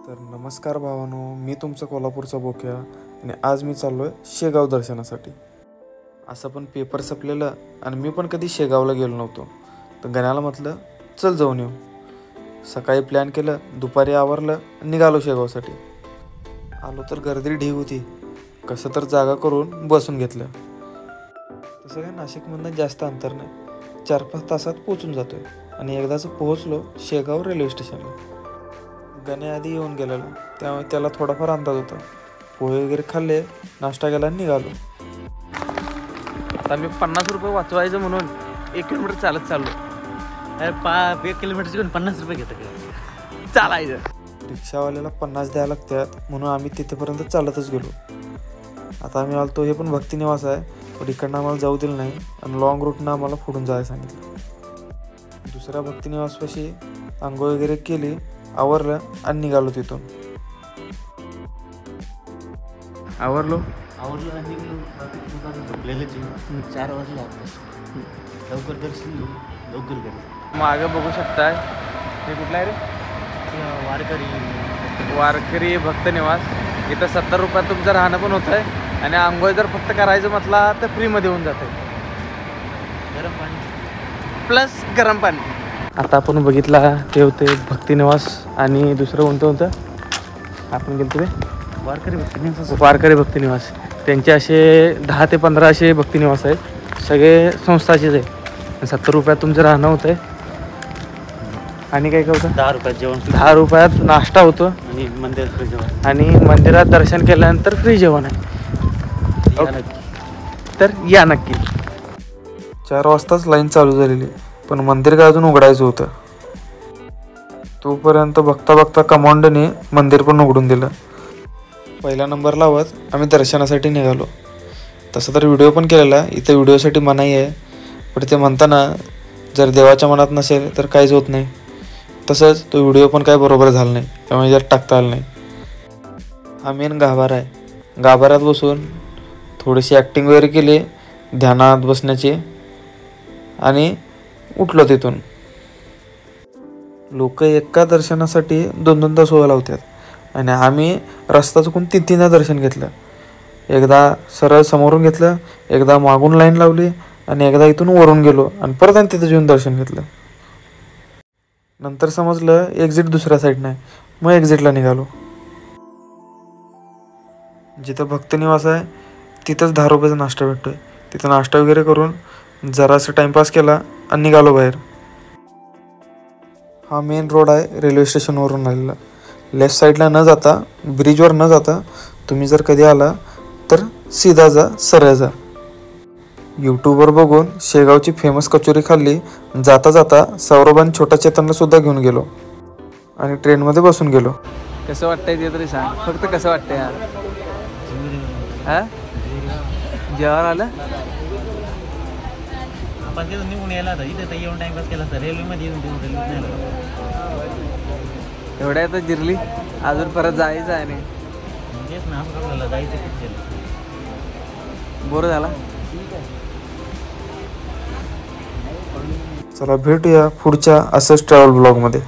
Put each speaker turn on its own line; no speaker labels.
तर नमस्कार भावानो, मी तुमचा कोल्हापूरचा बोक्या आणि आज मी चाललो आहे शेगाव दर्शनासाठी. असं पण पेपर संपलेलं आणि मी पण कधी शेगावला गेलो नव्हतो. तर गण्याला म्हटलं चल जाऊन येऊ. सकाळी प्लॅन केलं, दुपारी आवरलं, निघालो शेगावसाठी. आलो तर गर्दी ढीग होती. कसं तर जागा करून बसून घेतलं. तसं काय नाशिकमधनं जास्त अंतर नाही, 4-5 तासात पोचून जातोय. आणि एकदाच पोहोचलो शेगाव रेल्वे स्टेशनला. गण्या आधी येऊन गेलेला, त्यामुळे त्याला थोडाफार अंदाज होता. पोहे वगैरे खाल्ले, नाश्ता केला आणि निघालो.
आता मी 50 रुपये वाचवायचं म्हणून 1 किलोमीटर चालत चाललो. 1 किलोमीटरचे पण 50 रुपये घेतं का चालायचं.
रिक्षावाल्याला 50 द्यायला लागतात म्हणून आम्ही तिथेपर्यंत चालतच गेलो. आता आम्ही आलतो, हे पण भक्तिनिवास आहे, पण इकडनं आम्हाला जाऊ दिलं नाही आणि लॉंग रूटनं आम्हाला पुढून जायला सांगितलं. दुसऱ्या भक्तिनिवासपाशी आंघोळ वगैरे केली, आवरलं आणि निघालो तिथून.
आवरलो
आणि झोपलेलं 4 वाजले. लवकर दर्शन लवकर घरी.
मागं बघू शकताय, हे कुठलं आहे रे? वारकरी भक्त निवास. इथं 70 रुपयात तुमचं राहणं पण होतं आहे आणि आंघोळ जर फक्त करायचं म्हटला तर फ्रीमध्ये होऊन जातं आहे.
गरम पाणी
प्लस गरम पाणी. आता आपण बघितला ते होते भक्तिनिवास आणि दुसरं कोणतं होतं आपण गेलो ते वारकरी भक्तिनिवास. त्यांचे असे 10 ते 15 असे भक्तिनिवास आहेत, सगळे संस्थाचेच आहे. 70 रुपयात तुमचं राहणं होतं आहे आणि काय काय होतं
10 रुपयात जेवण,
10 रुपयात नाश्ता होतो
आणि मंदिरात फ्री जेवण,
आणि मंदिरात दर्शन केल्यानंतर फ्री जेवण आहे. तर या नक्की.
4 वाजताच लाईन चालू झालेली, पण मंदिर काय अजून उघडायचं होतं. तोपर्यंत बघता बघता कमांडने मंदिर पण उघडून दिलं. पहिला नंबर लावत आम्ही दर्शनासाठी निघालो. तसं तर व्हिडिओ पण केलेला, इथं व्हिडिओसाठी मनाई आहे, पण ते म्हणताना जर देवाच्या मनात नसेल तर काहीच होत नाही. तसंच तो व्हिडिओ पण काय बरोबर झाला नाही, त्यामुळे जर टाकता आलं नाही. हा मेन गाभारा आहे. गाभाऱ्यात बसून थोडीशी ॲक्टिंग वगैरे केली ध्यानात बसण्याची आणि उठलो तिथून. लोक एका दर्शनासाठी 2-2 तास उभा लावतात आणि आम्ही रस्ता चुकून 3-3दा दर्शन घेतलं. एकदा सरळ समोरून घेतलं, एकदा मागून लाईन लावली आणि एकदा इथून वरून गेलो आणि परत आणि तिथं येऊन दर्शन घेतलं. नंतर समजलं एक्झिट दुसऱ्या साईडनं आहे, मग एक्झिटला निघालो. जिथं भक्तनिवास आहे तिथंच 10 रुपयाचा नाश्ता भेटतोय. तिथं नाश्ता वगैरे करून जरासं टाईमपास केला आणि निघालो बाहेर. हा मेन रोड आहे रेल्वे स्टेशनवरून आलेला. लेफ्ट साईडला न जाता, ब्रिजवर न जाता तुम्ही जर कधी आला तर सीधा जा, सरळ जा. यूट्यूबवर बघून शेगावची फेमस कचोरी खाल्ली. जाता जाता सौरभ छोटा चेतनला सुद्धा घेऊन गेलो आणि ट्रेनमध्ये बसून गेलो.
कसं वाटतंय ते तरी सांग, फक्त कसं वाटतंय यार. हां जेवायला आलं
आपण तिथून निघून यायला होता, इथे तर येऊन टाइमपास केला असता. रेल्वेमध्ये येऊन रेल्वेत नाही आलो.
एवढ्या तर जिरली, अजून परत जायचं आहे. नाही
तेच ना, आपल्याला जायचं पिक्चर
बोर झाला.
चला भेटूया पुढच्या असंच ट्रॅव्हल ब्लॉगमध्ये.